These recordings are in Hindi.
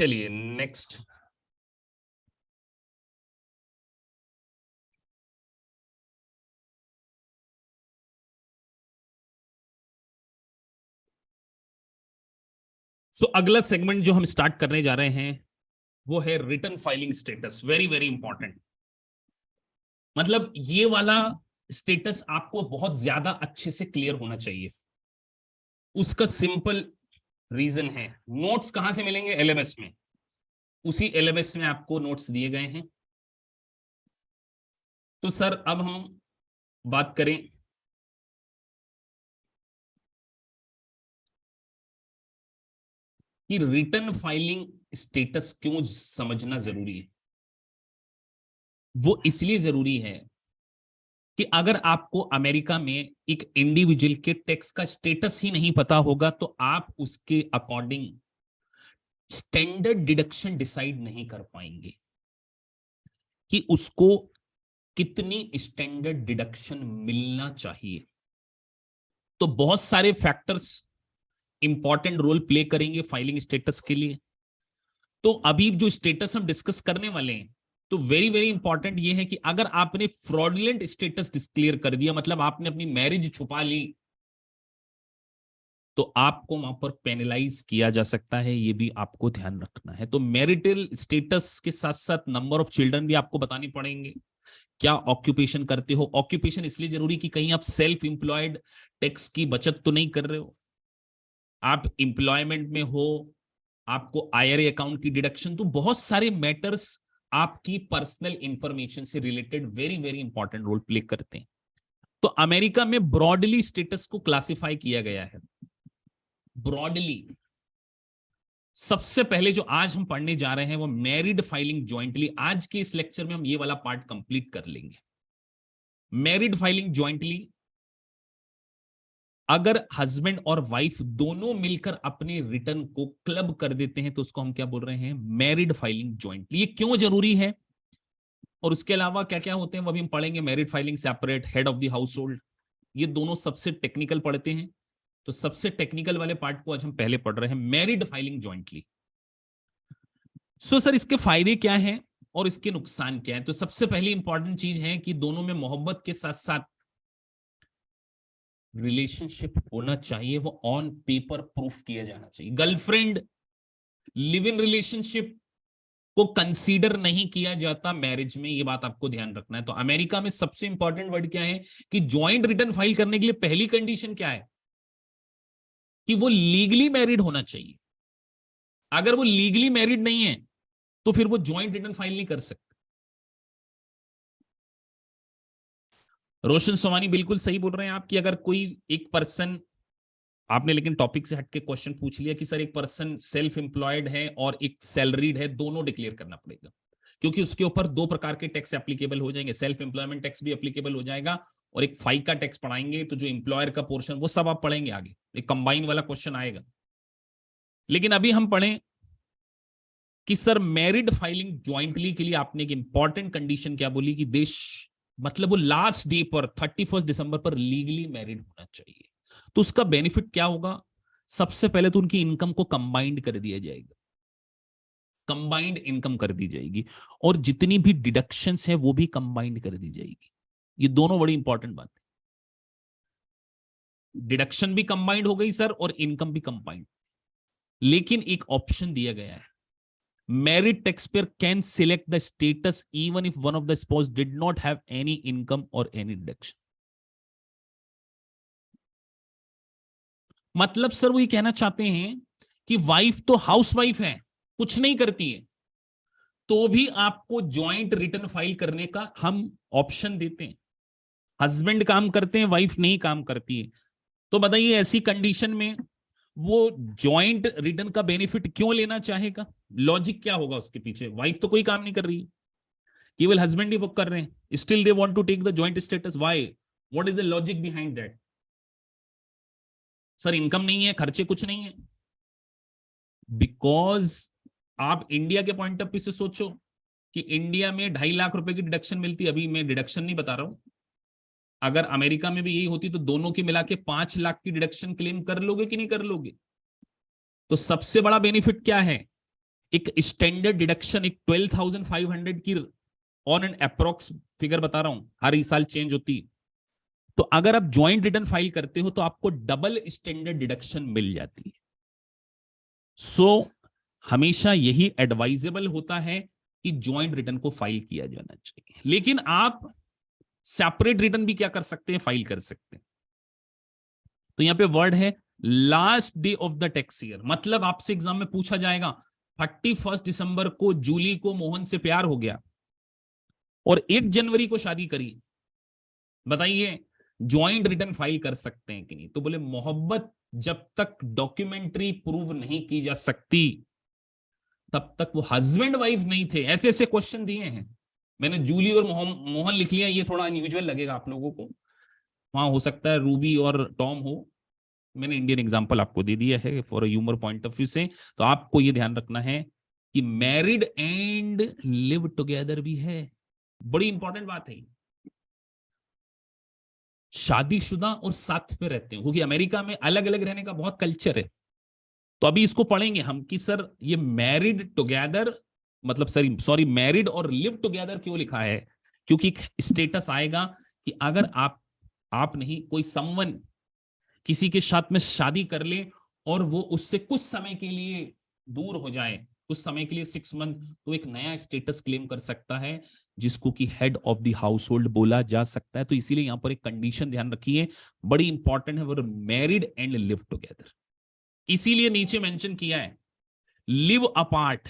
चलिए नेक्स्ट। अगला सेगमेंट जो हम स्टार्ट करने जा रहे हैं वो है return filing status. Very very important. मतलब ये वाला स्टेटस आपको बहुत ज्यादा अच्छे से क्लियर होना चाहिए। उसका सिंपल रीजन है, नोट्स कहां से मिलेंगे? एलएमएस में। उसी एलएमएस में आपको नोट्स दिए गए हैं। तो सर अब हम बात करें कि रिटर्न फाइलिंग स्टेटस क्यों समझना जरूरी है। वो इसलिए जरूरी है कि अगर आपको अमेरिका में एक इंडिविजुअल के टैक्स का स्टेटस ही नहीं पता होगा तो आप उसके अकॉर्डिंग स्टैंडर्ड डिडक्शन डिसाइड नहीं कर पाएंगे कि उसको कितनी स्टैंडर्ड डिडक्शन मिलना चाहिए। तो बहुत सारे फैक्टर्स इंपॉर्टेंट रोल प्ले करेंगे फाइलिंग स्टेटस के लिए। तो अभी जो स्टेटस हम डिस्कस करने वाले हैं तो वेरी वेरी इंपॉर्टेंट ये है कि अगर आपने फ्रॉडुलेंट स्टेटस डिस्क्लेयर कर दिया, मतलब आपने अपनी मैरिज छुपा ली, तो आपको वहां पर पेनलाइज किया जा सकता है। ये भी आपको ध्यान रखना है। तो मैरिटल स्टेटस के साथ साथ नंबर ऑफ चिल्ड्रन भी आपको बताने पड़ेंगे। क्या ऑक्यूपेशन करते हो? ऑक्यूपेशन इसलिए जरूरी कि कहीं आप सेल्फ एम्प्लॉयड टैक्स की बचत तो नहीं कर रहे हो, आप एम्प्लॉयमेंट में हो, आपको आईआरए अकाउंट की डिडक्शन। तो बहुत सारे मैटर्स आपकी पर्सनल इंफॉर्मेशन से related very very important role play करते हैं। तो अमेरिका में ब्रॉडली स्टेटस को क्लासिफाई किया गया है। ब्रॉडली सबसे पहले जो आज हम पढ़ने जा रहे हैं वो मैरिड फाइलिंग ज्वाइंटली। आज के इस लेक्चर में हम ये वाला पार्ट कंप्लीट कर लेंगे। मैरिड फाइलिंग ज्वाइंटली, अगर हस्बैंड और वाइफ दोनों मिलकर अपने रिटर्न को क्लब कर देते हैं तो उसको हम क्या बोल रहे हैं? Married filing jointly. ये क्यों जरूरी है और उसके अलावा क्या क्या होते हैं वो भी हम पढ़ेंगे। Married filing separate, head of the house hold, ये दोनों सबसे टेक्निकल पढ़ते हैं। तो सबसे टेक्निकल वाले पार्ट को आज हम पहले पढ़ रहे हैं, मैरिड फाइलिंग ज्वाइंटली। सर इसके फायदे क्या हैं और इसके नुकसान क्या है? तो सबसे पहली इंपॉर्टेंट चीज है कि दोनों में मोहब्बत के साथ साथ रिलेशनशिप होना चाहिए। वो ऑन पेपर प्रूफ किया जाना चाहिए। गर्लफ्रेंड लिव इन रिलेशनशिप को कंसीडर नहीं किया जाता मैरिज में, ये बात आपको ध्यान रखना है। तो अमेरिका में सबसे इंपॉर्टेंट वर्ड क्या है कि ज्वाइंट रिटर्न फाइल करने के लिए पहली कंडीशन क्या है कि वो लीगली मैरिड होना चाहिए। अगर वो लीगली मैरिड नहीं है तो फिर वो ज्वाइंट रिटर्न फाइल नहीं कर सकते। रोशन सोमानी बिल्कुल सही बोल रहे हैं आप कि अगर कोई एक पर्सन, आपने लेकिन टॉपिक से हटके क्वेश्चन पूछ लिया कि सर एक पर्सन सेल्फ एम्प्लॉयड है और एक सैलरीड है, दोनों डिक्लेयर करना पड़ेगा क्योंकि उसके ऊपर दो प्रकार के टैक्स एप्लीकेबल हो जाएंगे। सेल्फ एम्प्लॉयमेंट टैक्स भी एप्लीकेबल हो जाएगा और एक फाइका टैक्स पढ़ाएंगे। तो जो एम्प्लॉयर का पोर्शन वो सब आप पढ़ेंगे आगे, एक कंबाइन वाला क्वेश्चन आएगा। लेकिन अभी हम पढ़ें कि सर मैरिड फाइलिंग ज्वाइंटली के लिए आपने एक इंपॉर्टेंट कंडीशन क्या बोली कि देश, मतलब वो लास्ट डे पर 31 दिसंबर पर लीगली मैरिड होना चाहिए। तो उसका बेनिफिट क्या होगा? सबसे पहले तो उनकी इनकम को कंबाइंड कर दिया जाएगा, कंबाइंड इनकम कर दी जाएगी और जितनी भी डिडक्शंस है वो भी कंबाइंड कर दी जाएगी। ये दोनों बड़ी इंपॉर्टेंट बात है। डिडक्शन भी कंबाइंड हो गई सर और इनकम भी कंबाइंड। लेकिन एक ऑप्शन दिया गया है, married taxpayer can select the status even if one of the spouse did not have any income or any deduction. मतलब सर वो ये कहना चाहते हैं कि वाइफ तो हाउस वाइफ है, कुछ नहीं करती है, तो भी आपको ज्वाइंट रिटर्न फाइल करने का हम ऑप्शन देते हैं। हस्बैंड काम करते हैं, वाइफ नहीं काम करती है, तो बताइए ऐसी कंडीशन में वो ज्वाइंट रिटर्न का बेनिफिट क्यों लेना चाहेगा? लॉजिक क्या होगा उसके पीछे? वाइफ तो कोई काम नहीं कर रही है, केवल हस्बैंड ही वर्क कर रहे हैं, still they want to take the joint status. Why? What is the logic behind that? Sir income नहीं है, खर्चे कुछ नहीं है। बिकॉज आप इंडिया के पॉइंट ऑफ व्यू से सोचो कि इंडिया में 2.5 लाख रुपए की डिडक्शन मिलती है। अभी मैं डिडक्शन नहीं बता रहा हूं, अगर अमेरिका में भी यही होती तो दोनों की मिला के 5 लाख की डिडक्शन क्लेम कर लोगे कि नहीं कर लोगे? तो सबसे बड़ा बेनिफिट क्या है एक स्टैंडर्ड डिडक्शन, एक 12,500 की ऑन एन अप्रोक्स फिगर बता रहा हूं, हर साल चेंज होती। तो अगर आप ज्वाइंट रिटर्न फाइल करते हो तो आपको डबल स्टैंडर्ड डिडक्शन मिल जाती है। सो हमेशा यही एडवाइजेबल होता है कि ज्वाइंट रिटर्न को फाइल किया जाना चाहिए। लेकिन आप सेपरेट रिटर्न भी क्या कर सकते हैं, फाइल कर सकते हैं। तो यहां पे वर्ड है last day of the tax year, मतलब आपसे एग्जाम में पूछा जाएगा 31 दिसंबर को जूली को मोहन से प्यार हो गया और 1 जनवरी को शादी करी, बताइए ज्वाइंट रिटर्न फाइल कर सकते हैं कि नहीं? तो बोले मोहब्बत जब तक डॉक्यूमेंट्री प्रूव नहीं की जा सकती तब तक वो हस्बैंड वाइफ नहीं थे। ऐसे ऐसे क्वेश्चन दिए हैं। मैंने जूली और मोहन लिख लिया, ये थोड़ा अनयूजुअल लगेगा आप लोगों को, वहां हो सकता है रूबी और टॉम हो। मैंने इंडियन एग्जांपल आपको दे दिया है for humour point of view से। तो आपको ये ध्यान रखना है कि मैरिड एंड लिव टुगेदर भी है, बड़ी इंपॉर्टेंट बात है। शादीशुदा और साथ में रहते हैं, क्योंकि अमेरिका में अलग अलग रहने का बहुत कल्चर है। तो अभी इसको पढ़ेंगे हम कि सर ये मैरिड टुगेदर, मतलब सॉरी मैरिड और लिव टुगेदर क्यों लिखा है? क्योंकि एक स्टेटस आएगा कि अगर आप नहीं, कोई समवन किसी के साथ में शादी कर ले और वो उससे कुछ समय के लिए दूर हो जाए, कुछ समय के लिए 6 मंथ, तो एक नया स्टेटस क्लेम कर सकता है जिसको कि head of the house hold बोला जा सकता है। तो इसीलिए यहां पर एक कंडीशन ध्यान रखिए, बड़ी इंपॉर्टेंट है, वो मैरिड एंड लिव टुगेदर। इसीलिए नीचे मेंशन किया है live apart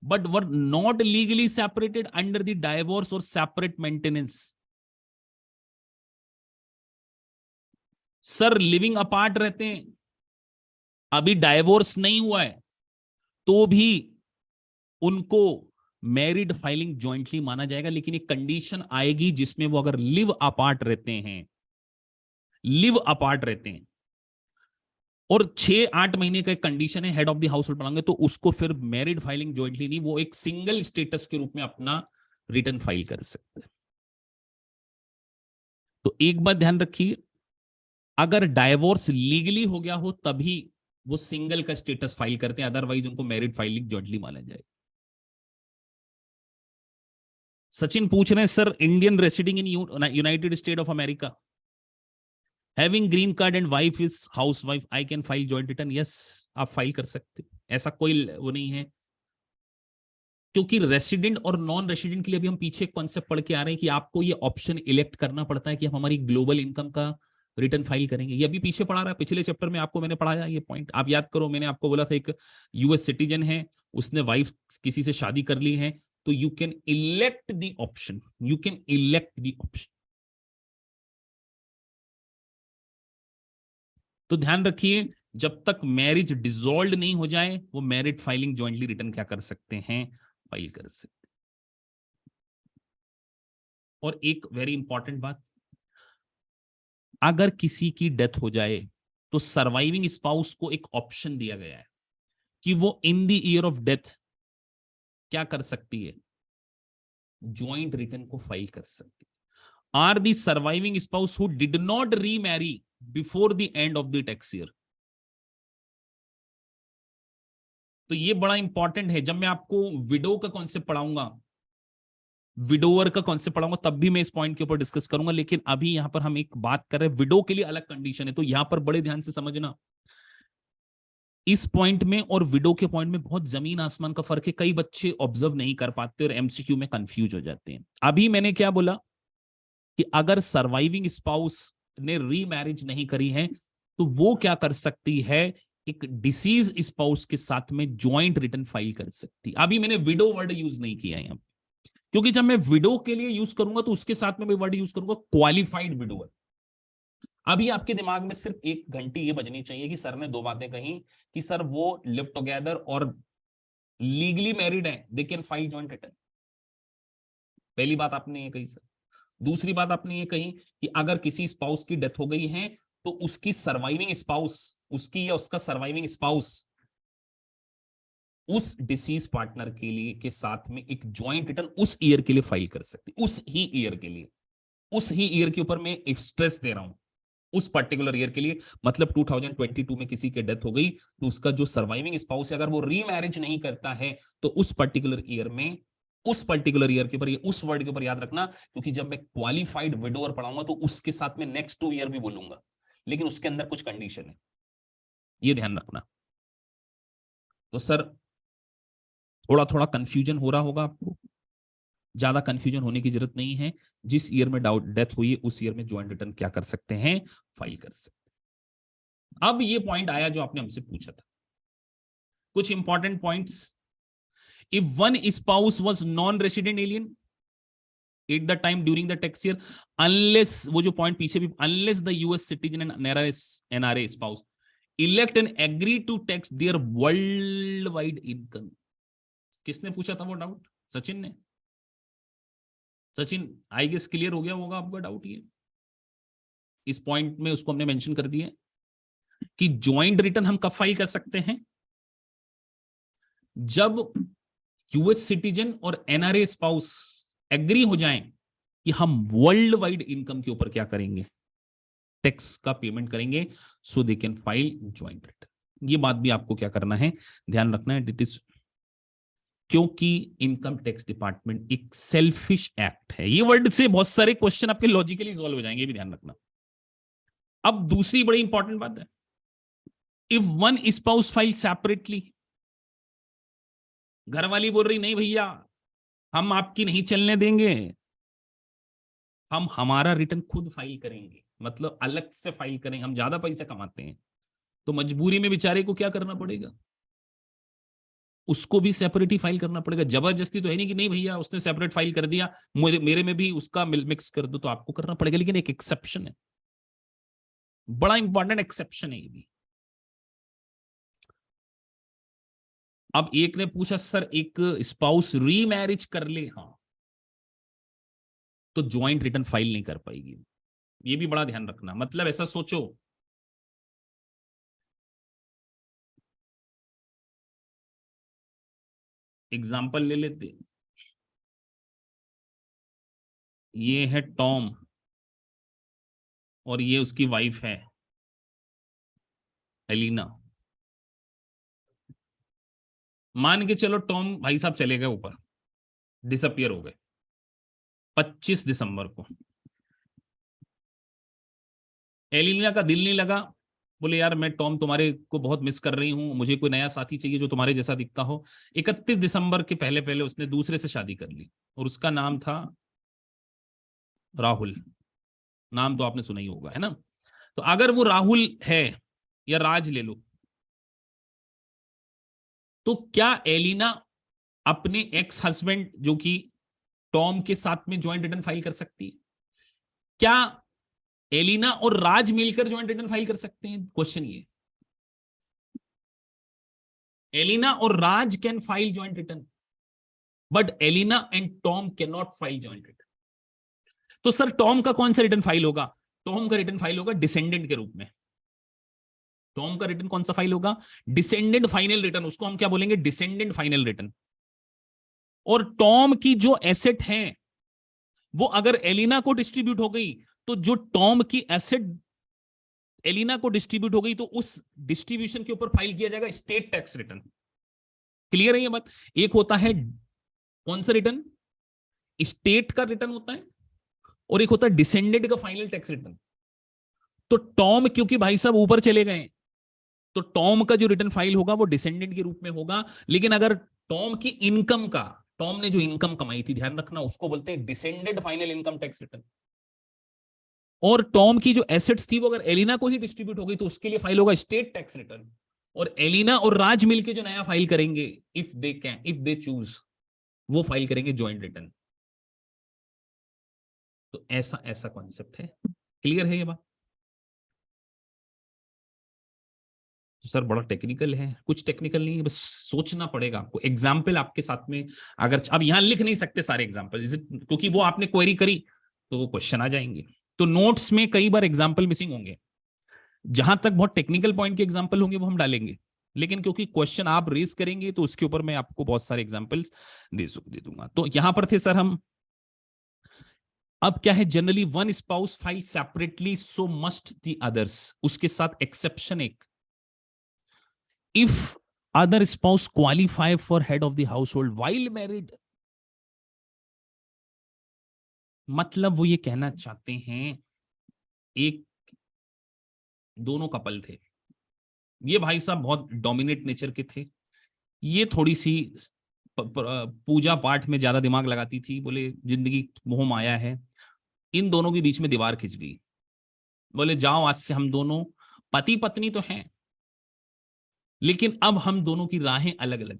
but were not legally separated under the divorce और separate maintenance. Sir living apart रहते हैं, अभी डाइवोर्स नहीं हुआ है, तो भी उनको मैरिड फाइलिंग ज्वाइंटली माना जाएगा। लेकिन एक कंडीशन आएगी जिसमें वो अगर लिव अपार्ट रहते हैं, लिव अपार्ट रहते हैं और 6-8 महीने का एक कंडीशन है head of the house hold बनाएंगे, तो उसको फिर मैरिड फाइलिंग ज्वाइंटली नहीं, वो एक सिंगल स्टेटस के रूप में अपना रिटर्न फाइल कर सकते हैं। तो एक बात ध्यान रखिए, अगर डाइवोर्स लीगली हो गया हो तभी वो सिंगल का स्टेटस फाइल करते हैं, अदरवाइज उनको मैरिड फाइलिंग ज्वाइंटली माना जाएगा। सचिन पूछ रहे हैं sir Indian residing in United state of America having green card and wife is house wife, I can file joint return? Yes, आप फाइल कर सकते हो, ऐसा कोई वो नहीं है। क्योंकि रेसिडेंट और नॉन रेसिडेंट के लिए अभी हम पीछे कॉन्सेप्ट पढ़ के आ रहे हैं कि आपको ये ऑप्शन इलेक्ट करना पड़ता है कि हम हमारी ग्लोबल इनकम का रिटर्न फाइल करेंगे। ये अभी पीछे पढ़ा रहा है, पिछले चैप्टर में आपको मैंने पढ़ाया ये पॉइंट, आप याद करो। मैंने आपको बोला था एक यूएस सिटीजन है, उसने वाइफ किसी से शादी कर ली है, तो you can elect the option, you can elect the option. तो ध्यान रखिए, जब तक मैरिज डिसॉल्व नहीं हो जाए वो मैरिड फाइलिंग ज्वाइंटली रिटर्न क्या कर सकते हैं, फाइल कर सकते हैं। और एक वेरी इंपॉर्टेंट बात, अगर किसी की डेथ हो जाए तो सर्वाइविंग स्पाउस को एक ऑप्शन दिया गया है कि वो in the year of death क्या कर सकती है, ज्वाइंट रिटर्न को फाइल कर सकती है। Are the surviving spouse who did not remarry before the end of the tax year. तो ये बड़ा इंपॉर्टेंट है, जब मैं आपको विडो का कॉन्सेप्ट पढ़ाऊंगा, विडोअर का कॉन्सेप्ट पढ़ाऊंगा, तब भी मैं इस पॉइंट के ऊपर डिस्कस करूंगा। लेकिन अभी यहां पर हम एक बात कर रहे हैं, विडो के लिए अलग कंडीशन है, तो यहां पर बड़े ध्यान से समझना। इस पॉइंट में और विडो के पॉइंट में बहुत जमीन आसमान का फर्क है, कई बच्चे ऑब्जर्व नहीं कर पाते और एमसीक्यू में कंफ्यूज हो जाते हैं। अभी मैंने क्या बोला कि अगर सर्वाइविंग स्पाउस ने रीमैरिज नहीं करी है तो वो क्या कर सकती है, एक डिसीज स्पाउस के साथ में ज्वाइंट रिटर्न फाइल कर सकती। अभी मैंने विडो वर्ड यूज नहीं किया है, क्योंकि जब मैं विडो के लिए यूज करूंगा तो उसके साथ में मैं वर्ड यूज करूंगा क्वालिफाइड विडोअर। अभी आपके दिमाग में सिर्फ एक घंटी ये बजनी चाहिए कि सर ने 2 बातें कही कि सर वो लिव टुगेदर और लीगली मैरिड है, दे कैन फाइल जॉइंट रिटर्न। पहली बात आपने ये कही सर। दूसरी बात आपने ये कही कि अगर किसी स्पाउस की डेथ हो गई है तो उसकी सर्वाइविंग स्पाउस, उसकी या उसका सर्वाइविंग स्पाउस उस डिसीज पार्टनर के लिए के साथ में एक ज्वाइंट रिटर्न उस ईयर के लिए फाइल कर सकती, उस ही ईयर के लिए, उस ही ईयर के ऊपर मैं स्ट्रेस दे रहा हूं। उस पर्टिकुलर ईयर के लिए। मतलब 2022 में किसी की डेथ हो गई तो उसका जो सर्वाइविंग स्पाउस है, अगर वो रीमैरिज नहीं करता है तो उस पर्टिकुलर ईयर में, उस पर्टिकुलर ईयर के ऊपर, उस वर्ड के ऊपर याद रखना, क्योंकि जब मैं क्वालिफाइड विडोअर पढ़ाऊंगा तो उसके साथ में नेक्स्ट 2 ईयर भी बोलूंगा, लेकिन उसके अंदर कुछ कंडीशन है, ये ध्यान रखना। तो सर थोड़ा थोड़ा कंफ्यूजन हो रहा होगा आपको, ज्यादा कंफ्यूजन होने की जरूरत नहीं है। जिस ईयर में डेथ हुई है उस ईयर में ज्वाइंट रिटर्न क्या कर सकते हैं, फाइल कर सकते हैं। अब ये पॉइंट आया जो आपने हमसे पूछा था, कुछ important points. If one spouse was non resident alien at the time during the tax year, unless, वो जो पॉइंट पीछे भी, unless the US citizen and NRA spouse elect and agree to tax their worldwide income. किसने पूछा था वो डाउट? सचिन ने। सचिन, आई गेस क्लियर हो गया होगा आपका डाउट। ये इस पॉइंट में उसको हमने मेंशन कर दिया कि ज्वाइंट रिटर्न हम कब फाइल कर सकते हैं, जब यूएस सिटीजन और एनआरए स्पाउस एग्री हो जाएं कि हम वर्ल्ड वाइड इनकम के ऊपर क्या करेंगे, टैक्स का पेमेंट करेंगे, so they can file joint return. ये बात भी आपको क्या करना है, ध्यान रखना है। इट इज, क्योंकि इनकम टैक्स डिपार्टमेंट एक सेल्फिश एक्ट है। ये वर्ड से बहुत सारे क्वेश्चन आपके लॉजिकली सॉल्व हो जाएंगे, भी ध्यान रखना। अब दूसरी बड़ी इंपॉर्टेंट बात है, if one spouse file separately, घर वाली बोल रही नहीं भैया हम आपकी नहीं चलने देंगे, हम हमारा रिटर्न खुद फाइल करेंगे, मतलब अलग से फाइल करेंगे, हम ज्यादा पैसे कमाते हैं, तो मजबूरी में बेचारे को क्या करना पड़ेगा, उसको भी सेपरेट ही फाइल करना पड़ेगा। जबरदस्ती तो है नहीं कि नहीं भैया उसने सेपरेट फाइल कर दिया, मेरे में भी उसका मिक्स कर दो, तो आपको करना पड़ेगा। लेकिन एक एक्सेप्शन है, बड़ा इंपॉर्टेंट एक्सेप्शन है ये भी। अब एक ने पूछा सर एक स्पाउस रीमैरिज कर ले, हाँ, तो ज्वाइंट रिटर्न फाइल नहीं कर पाएगी। ये भी बड़ा ध्यान रखना। मतलब ऐसा सोचो, एग्जाम्पल ले लेते, ये है टॉम और ये उसकी वाइफ है एलिना। मान के चलो टॉम भाई साहब चले गए ऊपर, डिसअपियर हो गए 25 दिसंबर को। एलिना का दिल नहीं लगा, बोले यार मैं टॉम तुम्हारे को बहुत मिस कर रही हूं, मुझे कोई नया साथी चाहिए जो तुम्हारे जैसा दिखता हो। 31 दिसंबर के पहले पहले उसने दूसरे से शादी कर ली और उसका नाम था राहुल। नाम तो आपने सुना ही होगा, है ना? तो अगर वो राहुल है, या राज ले लो, तो क्या एलिना अपने एक्स हस्बैंड जो कि टॉम के साथ में ज्वाइंट रिटर्न फाइल कर सकती है? क्या एलिना और राज मिलकर ज्वाइंट रिटर्न फाइल कर सकते हैं? क्वेश्चन ये, एलिना और Raj can file joint return, but Alina and Tom can not file joint return. तो सर टॉम का कौन सा रिटर्न फाइल होगा? टॉम का रिटर्न फाइल होगा डिसेंडेंट के रूप में। टॉम का रिटर्न कौन सा फाइल होगा? डिसेंडेंट फाइनल रिटर्न, उसको हम क्या बोलेंगे? Descendant final return. और टॉम की जो एसेट है वो अगर एलिना को डिस्ट्रीब्यूट हो गई, तो जो टॉम की एसेट एलिना को डिस्ट्रीब्यूट हो गई, तो उस डिस्ट्रीब्यूशन के ऊपर फाइल किया जाएगा स्टेट टैक्स रिटर्न। क्लियर है ये बात? एक होता है कौन सा रिटर्न, स्टेट का रिटर्न होता है, और एक होता है डिसेंडेंट का फाइनल टैक्स रिटर्न। तो टॉम क्योंकि भाई साहब ऊपर चले गए, तो टॉम का जो रिटर्न फाइल होगा वो डिसेंडेंट के रूप में होगा। लेकिन अगर टॉम की इनकम का, टॉम ने जो इनकम कमाई थी, ध्यान रखना, उसको बोलते हैं descendant final income tax return. और टॉम की जो एसेट्स थी वो अगर एलिना को ही डिस्ट्रीब्यूट हो गई, तो उसके लिए फाइल होगा स्टेट टैक्स रिटर्न। और एलिना और राज मिलके जो नया फाइल करेंगे, if they can, if they choose, वो फाइल करेंगे ज्वाइंट रिटर्न। तो ऐसा ऐसा कॉन्सेप्ट है। क्लियर है ये बात? तो सर बड़ा टेक्निकल है, कुछ टेक्निकल नहीं है, बस सोचना पड़ेगा आपको। एग्जाम्पल आपके साथ में, अगर अब यहां लिख नहीं सकते सारे एग्जाम्पल, क्योंकि वो आपने क्वेरी करी तो वो क्वेश्चन आ जाएंगे। तो नोट्स में कई बार एग्जाम्पल मिसिंग होंगे, जहां तक बहुत टेक्निकल पॉइंट के एग्जाम्पल होंगे वो हम डालेंगे, लेकिन क्योंकि क्वेश्चन आप रेज करेंगे तो उसके ऊपर मैं आपको बहुत सारे एग्जाम्पल्स दे दूंगा। तो यहां पर थे सर हम अब क्या है, generally one spouse file separately so must the others, उसके साथ एक्सेप्शन एक, if other spouse qualify for head of the house hold while married. मतलब वो ये कहना चाहते हैं, एक दोनों कपल थे, ये भाई साहब बहुत डोमिनेट नेचर के थे, ये थोड़ी सी पूजा पाठ में ज्यादा दिमाग लगाती थी, बोले जिंदगी मोह माया है, इन दोनों के बीच में दीवार खिंच गई, बोले जाओ आज से हम दोनों पति पत्नी तो हैं, लेकिन अब हम दोनों की राहें अलग अलग,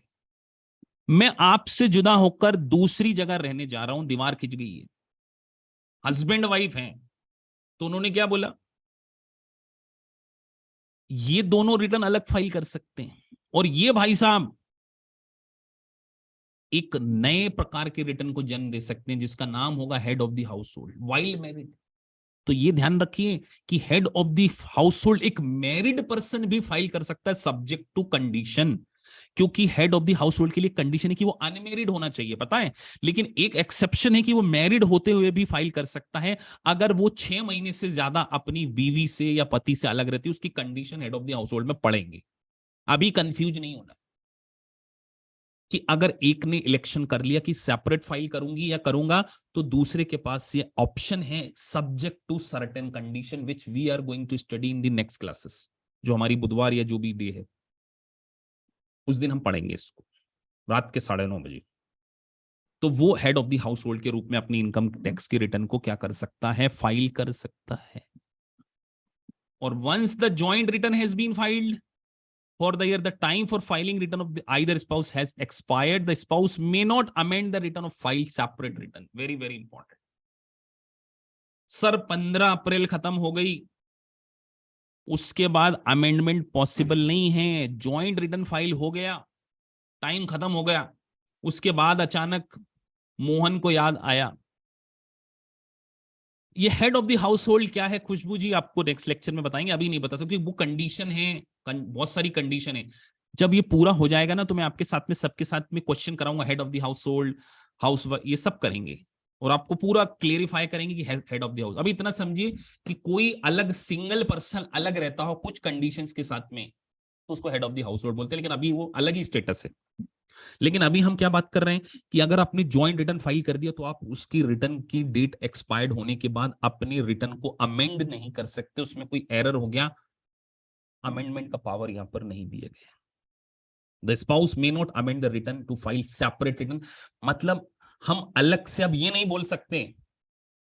मैं आपसे जुदा होकर दूसरी जगह रहने जा रहा हूं, दीवार खिंच गई है, हस्बैंड वाइफ हैं। तो उन्होंने क्या बोला, ये दोनों रिटर्न अलग फाइल कर सकते हैं, और ये भाई साहब एक नए प्रकार के रिटर्न को जन्म दे सकते हैं, जिसका नाम होगा head of the house hold while married. तो ये ध्यान रखिए कि head of the house hold एक मैरिड पर्सन भी फाइल कर सकता है, सब्जेक्ट टू कंडीशन, क्योंकि head of the house hold के लिए कंडीशन है कि वो अनमेरिड होना चाहिए, पता है, लेकिन एक एक्सेप्शन है कि वो मैरिड होते हुए भी फाइल कर सकता है, अगर वो 6 महीने से ज्यादा अपनी बीवी से या पति से अलग रहती है, उसकी condition head of the house hold में पड़ेंगे। अभी कंफ्यूज नहीं होना कि अगर एक ने इलेक्शन कर लिया कि सेपरेट फाइल करूंगी या करूंगा, तो दूसरे के पास ये ऑप्शन है, subject to certain condition which we are going to study in the next classes, जो हमारी बुधवार या जो भी डे है उस दिन हम पढ़ेंगे इसको रात के 9:30 बजे। तो वो head of the house hold के रूप में अपनी इनकम टैक्स की रिटर्न को क्या कर सकता है, फाइल कर सकता है। और once the joint return has been filed for the year, the time for filing return of either spouse has expired, the spouse may not amend the return or file separate return, very very important। Sir 15 अप्रैल खत्म हो गई, उसके बाद अमेंडमेंट पॉसिबल नहीं है, जॉइंट रिटर्न फाइल हो गया, टाइम खत्म हो गया, उसके बाद अचानक मोहन को याद आया, ये head of the house hold क्या है खुशबू जी, आपको नेक्स्ट लेक्चर में बताएंगे, अभी नहीं बता सकते, वो कंडीशन है, बहुत सारी कंडीशन है। जब ये पूरा हो जाएगा ना, तो मैं आपके साथ में सबके साथ में क्वेश्चन कराऊंगा, head of the house hold, house, ये सब करेंगे, और आपको पूरा क्लेरिफाई करेंगे कि हेड ऑफ द हाउस। अभी इतना समझिए कि कोई अलग सिंगल पर्सन अलग रहता हो कुछ कंडीशंस के साथ में, तो उसको head of the house hold बोलते हैं, लेकिन अभी वो अलग ही स्टेटस है। लेकिन अभी हम क्या बात कर रहे हैं कि अगर आपने ज्वाइंट रिटर्न फाइल कर दिया, तो आप उसकी रिटर्न की डेट एक्सपायर्ड होने के बाद अपनी रिटर्न को अमेंड नहीं कर सकते, उसमें कोई एरर हो गया, अमेंडमेंट का पावर यहां पर नहीं दिया गया। The spouse may not amend the return to file separate return, मतलब हम अलग से अब ये नहीं बोल सकते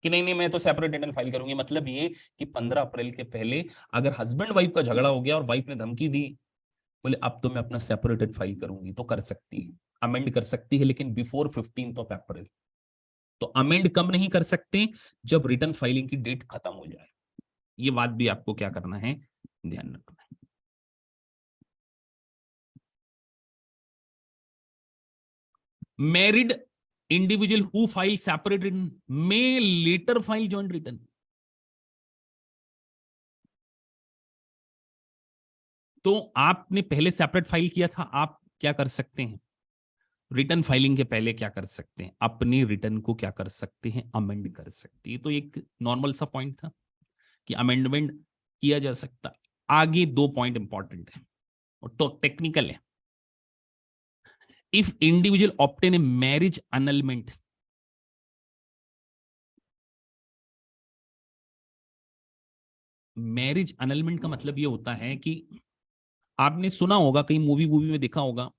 कि नहीं नहीं मैं तो सेपरेट रिटर्न फाइल करूंगी, मतलब ये कि 15 अप्रैल के पहले अगर हस्बैंड वाइफ का झगड़ा हो गया और वाइफ ने धमकी दी, बोले अब तो मैं अपना सेपरेटेड फाइल करूंगी, तो कर सकती है, अमेंड कर सकती है, लेकिन बिफोर 15 अप्रैल। तो अमेंड कम नहीं कर सकते, जब रिटर्न फाइलिंग की डेट खत्म हो जाए। ये बात भी आपको क्या करना है, ध्यान रखना है। Married individual who file separate return me later file joint return. तो आपने पहले सेपरेट फाइल किया था, आप क्या कर सकते हैं, रिटर्न फाइलिंग के पहले क्या कर सकते हैं, अपनी रिटर्न को क्या कर सकते हैं, अमेंड कर सकते हैं। तो एक नॉर्मल सा पॉइंट था कि अमेंडमेंट किया जा सकता। आगे 2 पॉइंट इंपॉर्टेंट है और तो टेक्निकल है। If individual obtain a marriage annulment, marriage annulment का मतलब ये होता है कि आपने सुना होगा, कहीं मूवी वूवी में देखा होगा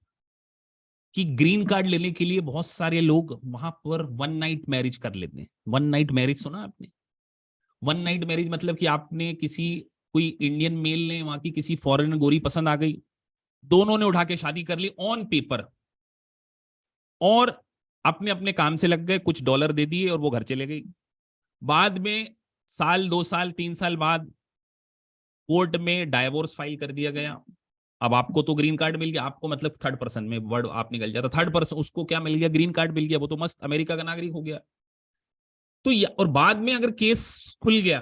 कि ग्रीन कार्ड लेने के लिए बहुत सारे लोग वहां पर वन नाइट मैरिज कर लेते हैं। वन नाइट मैरिज सुना आपने? वन नाइट मैरिज मतलब कि आपने किसी, कोई इंडियन मेल ने वहां की किसी फॉरेन गोरी पसंद आ गई, दोनों ने उठा के शादी कर ली ऑन पेपर, और अपने अपने काम से लग गए, कुछ डॉलर दे दिए और वो घर चले गई। बाद में साल 2 साल 3 साल बाद कोर्ट में डाइवोर्स फाइल कर दिया गया। अब आपको तो ग्रीन कार्ड मिल गया, आपको मतलब थर्ड पर्सन में वर्ड आप निकल जाता, थर्ड पर्सन, उसको क्या मिल गया, ग्रीन कार्ड मिल गया, वो तो मस्त अमेरिका का नागरिक हो गया। तो और बाद में अगर केस खुल गया,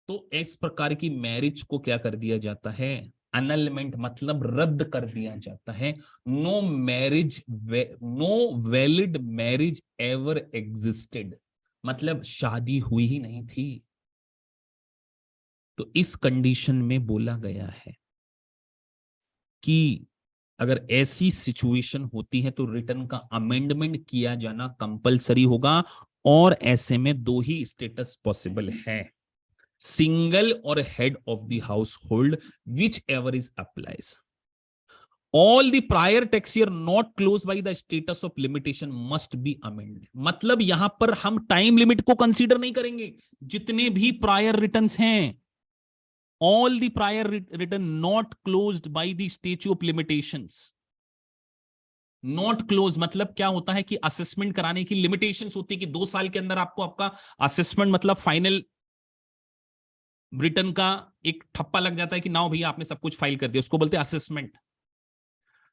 तो इस प्रकार की मैरिज को क्या कर दिया जाता है, annulment मतलब रद्द कर दिया जाता है। No marriage, no valid marriage ever existed, मतलब शादी हुई ही नहीं थी। तो इस कंडीशन में बोला गया है कि अगर ऐसी सिचुएशन होती है तो रिटर्न का अमेंडमेंट किया जाना कंपलसरी होगा, और ऐसे में दो ही स्टेटस पॉसिबल है, सिंगल और head of the house hold, which ever is applies. All the prior tax year not close by the status of limitation must be amended. मतलब यहां पर हम टाइम लिमिट को कंसीडर नहीं करेंगे, जितने भी प्रायर रिटर्न्स हैं, all the prior written not closed by the statute of limitations। Not close मतलब क्या होता है कि असेसमेंट कराने की लिमिटेशंस होती है कि 2 साल के अंदर आपको आपका असेसमेंट मतलब फाइनल रिटर्न का एक ठप्पा लग जाता है कि ना भैया आपने सब कुछ फाइल कर दिया, उसको बोलते हैं असेसमेंट।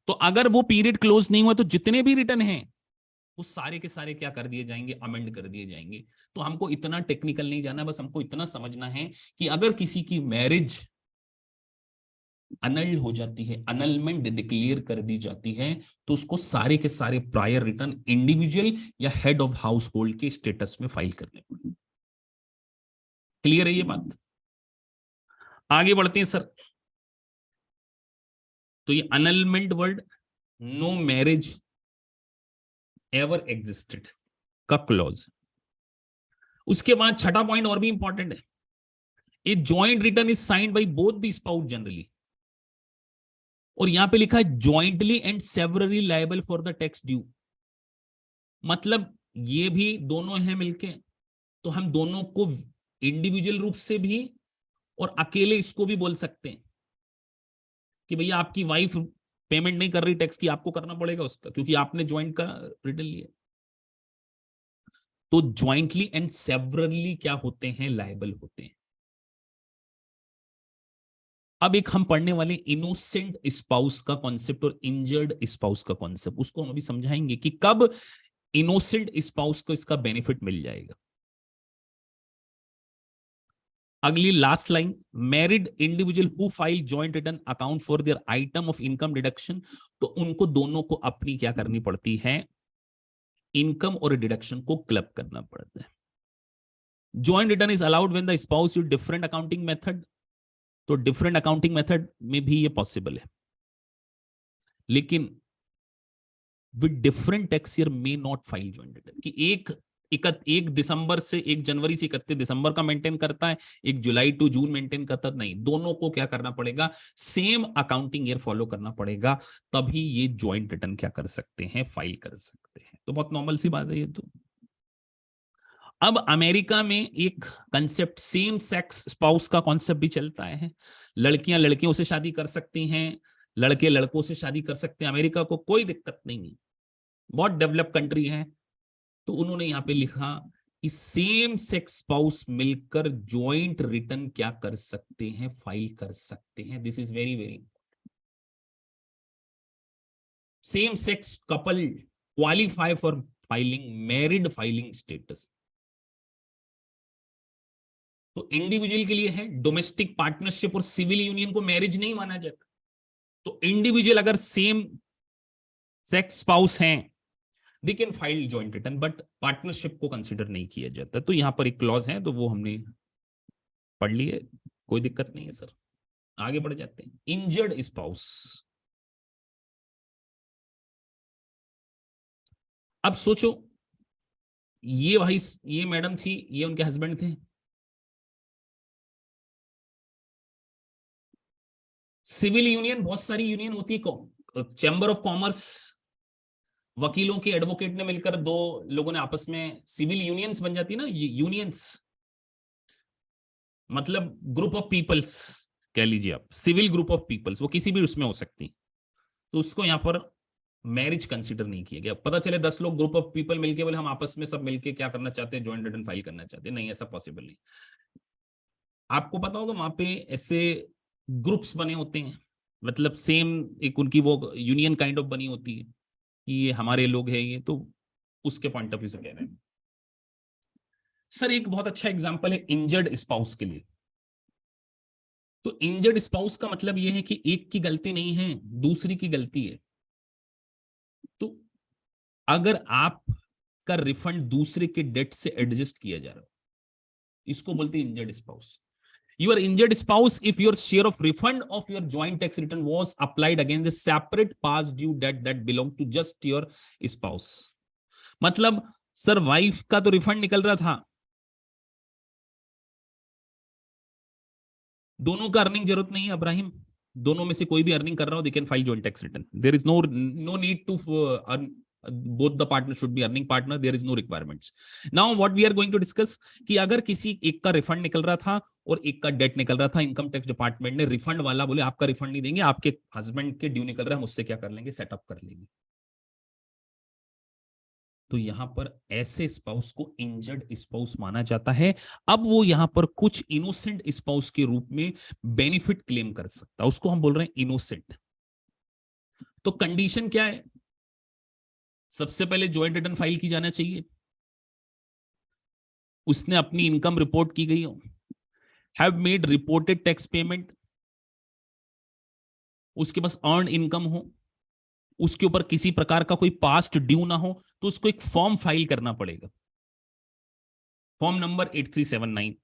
तो अगर वो पीरियड क्लोज नहीं हुआ तो जितने भी रिटर्न हैं वो सारे के सारे क्या कर दिए जाएंगे, अमेंड कर दिए जाएंगे। तो हमको इतना टेक्निकल नहीं जाना, बस हमको इतना समझना है कि अगर किसी की मैरिज अनल्ड हो जाती है, अनलमेंट डिक्लेयर कर दी जाती है, तो उसको सारे के सारे प्रायर रिटर्न इंडिविजुअल या हेड ऑफ हाउस होल्ड के स्टेटस में फाइल करने पड़े। क्लियर है ये बात? आगे बढ़ते हैं सर। तो ये annulment word, no marriage ever existed का क्लॉज। उसके बाद छठा पॉइंट और भी इंपॉर्टेंट है, a joint return is signed by both the spouse generally, और यहां पे लिखा है jointly and severally liable for the tax due. मतलब ये भी दोनों हैं मिलके, तो हम दोनों को इंडिविजुअल रूप से भी और अकेले इसको भी बोल सकते हैं कि भैया आपकी वाइफ पेमेंट नहीं कर रही टैक्स की, आपको करना पड़ेगा उसका, क्योंकि आपने ज्वाइंट का रिटर्न लिया। तो ज्वाइंटली एंड सेवरली क्या होते हैं, लायबल होते हैं। अब एक हम पढ़ने वाले इनोसेंट स्पाउस का कॉन्सेप्ट और इंजर्ड स्पाउस का कॉन्सेप्ट, उसको हम अभी समझाएंगे कि कब इनोसेंट स्पाउस को इसका बेनिफिट मिल जाएगा। अगली last line, married individual who file joint return account for their item of income deduction, तो उनको दोनों को अपनी क्या करनी पड़ती है, इनकम और डिडक्शन को क्लब करना पड़ता है। Joint return is allowed when the spouse use different accounting method, तो डिफरेंट अकाउंटिंग मेथड में भी ये पॉसिबल है, लेकिन with different tax year may not file joint return, कि एक दिसंबर से 1 जनवरी से 31 दिसंबर का मेंटेन करता है, 1 जुलाई टू जून मेंटेन करता, नहीं, दोनों को क्या करना पड़ेगा, सेम अकाउंटिंग ईयर फॉलो करना पड़ेगा, तभी ये ज्वाइंट रिटर्न क्या कर सकते हैं, फाइल कर सकते हैं। तो बहुत नॉर्मल सी बात है ये तो। अब अमेरिका में एक कंसेप्ट सेम सेक्स स्पाउस का कॉन्सेप्ट भी चलता है। लड़कियां लड़कियों से शादी कर सकती हैं, लड़के लड़कों से शादी कर सकते हैं, अमेरिका को कोई दिक्कत नहीं है, बहुत डेवलप कंट्री है। तो उन्होंने यहां पे लिखा कि सेम सेक्स स्पाउस मिलकर ज्वाइंट रिटर्न क्या कर सकते हैं, फाइल कर सकते हैं। This is very very, same sex couple qualify for filing married filing status. तो इंडिविजुअल के लिए है, डोमेस्टिक पार्टनरशिप और सिविल यूनियन को मैरिज नहीं माना जाता। तो इंडिविजुअल अगर सेम सेक्स स्पाउस हैं, दे can file joint return, but partnership को कंसिडर नहीं किया जाता। तो यहां पर एक क्लॉज है, तो वो हमने पढ़ लिए, कोई दिक्कत नहीं है सर। आगे बढ़ जाते हैं, इंजर्ड स्पाउस। अब सोचो, ये भाई, ये मैडम थी, ये उनके हस्बैंड थे। सिविल यूनियन, बहुत सारी यूनियन होती है, चैम्बर ऑफ कॉमर्स, वकीलों के एडवोकेट ने मिलकर दो लोगों ने आपस में सिविल यूनियंस बन जाती है ना, यूनियंस मतलब ग्रुप ऑफ पीपल्स, कह लीजिए आप, सिविल ग्रुप ऑफ पीपल्स, वो किसी भी उसमें हो सकती। तो उसको यहां पर मैरिज कंसीडर नहीं किया गया। पता चले 10 लोग ग्रुप ऑफ पीपल मिलके बोले हम आपस में सब मिलके क्या करना चाहते हैं, ज्वाइंट रिटर्न फाइल करना चाहते हैं, नहीं, ऐसा पॉसिबल नहीं। आपको पता होगा वहां पे ऐसे ग्रुप्स बने होते हैं, मतलब सेम एक उनकी वो यूनियन काइंड ऑफ बनी होती है कि ये हमारे लोग हैं, ये तो उसके पॉइंट ऑफ व्यू से कह रहे हैं। सर एक बहुत अच्छा एग्जांपल है इंजर्ड स्पाउस के लिए। तो इंजर्ड स्पाउस का मतलब यह है कि एक की गलती नहीं है, दूसरी की गलती है। तो अगर आप का रिफंड दूसरे के डेट से एडजस्ट किया जा रहा है, इसको बोलते हैं injured spouse. Your injured spouse if your share of refund of your joint tax return was applied against the separate past due debt that belonged to just your spouse। मतलब सर वाइफ का तो रिफंड निकल रहा था, दोनों का अर्निंग जरूरत नहीं है अब्राहिम, दोनों में से कोई भी अर्निंग कर रहा हो they can file joint tax return, there is no need to both the partners should be earning partner, there is no requirements। now what we are going to discuss कि अगर किसी एक का रिफंड निकल रहा था और एक का डेट निकल रहा था, इनकम टैक्स डिपार्टमेंट ने रिफंड वाला बोले आपका रिफंड नहीं देंगे, आपके हस्बैंड के ड्यू निकल रहा है, हम उससे क्या कर लेंगे, सेटअप कर लेंगे। तो यहां पर ऐसे स्पाउस को इंजर्ड स्पाउस माना जाता है। अब वो यहां पर कुछ इनोसेंट स्पाउस के रूप में बेनिफिट क्लेम कर सकता है, उसको हम बोल रहे हैं इनोसेंट। तो कंडीशन क्या है, सबसे पहले ज्वाइंट रिटर्न फाइल की जाना चाहिए, उसने अपनी इनकम रिपोर्ट की गई हो, have made reported tax payment, उसके पास अर्न इनकम हो, उसके ऊपर किसी प्रकार का कोई पास्ट ड्यू ना हो, तो उसको एक फॉर्म फाइल करना पड़ेगा, फॉर्म नंबर 8379।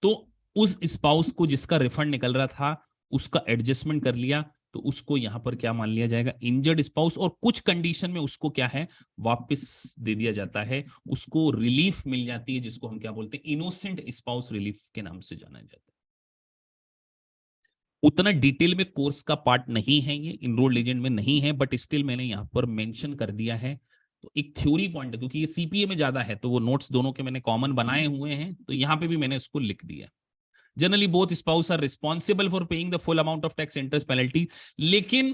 तो उस स्पाउस को जिसका रिफंड निकल रहा था उसका एडजस्टमेंट कर लिया, तो उसको यहां पर क्या मान लिया जाएगा, इंजर्ड स्पाउस। और कुछ कंडीशन में उसको क्या है, वापस दे दिया जाता है, उसको रिलीफ मिल जाती है, जिसको हम क्या बोलते हैं, इनोसेंट स्पाउस रिलीफ के नाम से जाना जाता है। उतना डिटेल में कोर्स का पार्ट नहीं है ये, इनरोल्ड एजेंट में नहीं है, बट स्टिल मैंने यहां पर मेंशन कर दिया है। तो एक थ्योरी पॉइंट है, क्योंकि ये सीपीए में ज्यादा है, तो वो नोट्स दोनों के मैंने कॉमन बनाए हुए हैं, तो यहां पे भी मैंने उसको लिख दिया। Generally both spouse are responsible for paying the full amount of tax interest penalty, लेकिन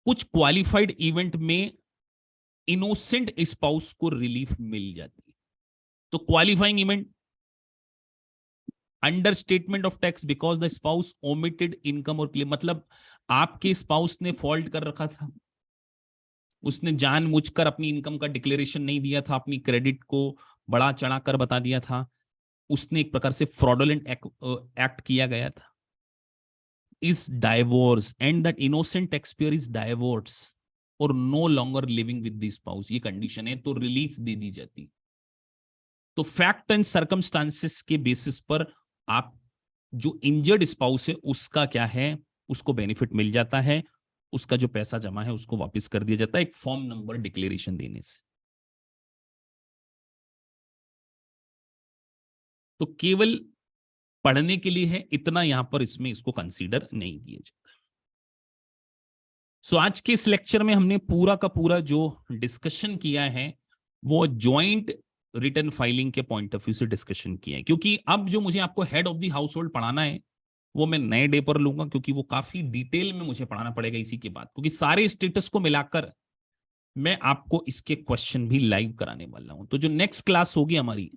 कुछ क्वालिफाइड इवेंट में इनोसेंट स्पाउस को रिलीफ मिल जाती है। तो qualifying event, under statement of tax because the spouse omitted income और क्लेम, मतलब आपके स्पाउस ने फॉल्ट कर रखा था, उसने जानबूझकर अपनी इनकम का डिक्लेरेशन नहीं दिया था, अपनी क्रेडिट को बड़ा चढ़ाकर बता दिया था, उसने एक प्रकार से फ्रॉडुलेंट एक्ट किया गया था, is divorce and that innocent taxpayer is divorce और no longer living with the spouse, ये कंडीशन है, तो रिलीफ दे दी जाती। तो फैक्ट एंड सर्कमस्टांसेस के बेसिस पर आप जो इंजर्ड स्पाउस है उसका क्या है, उसको बेनिफिट मिल जाता है, उसका जो पैसा जमा है उसको वापस कर दिया जाता है एक फॉर्म नंबर डिक्लेरेशन देने से। तो केवल पढ़ने के लिए है, इतना यहां पर इसमें इसको कंसीडर नहीं किया जाता। सो आज के इस लेक्चर में हमने पूरा का पूरा जो डिस्कशन किया है वो जॉइंट रिटर्न फाइलिंग के पॉइंट ऑफ व्यू से डिस्कशन किया है, क्योंकि अब जो मुझे आपको head of the house hold पढ़ाना है वो मैं नए डे पर लूंगा, क्योंकि वो काफी डिटेल में मुझे पढ़ाना पड़ेगा इसी के बाद, क्योंकि सारे स्टेटस को मिलाकर मैं आपको इसके क्वेश्चन भी लाइव कराने वाला हूं। तो जो नेक्स्ट क्लास होगी हमारी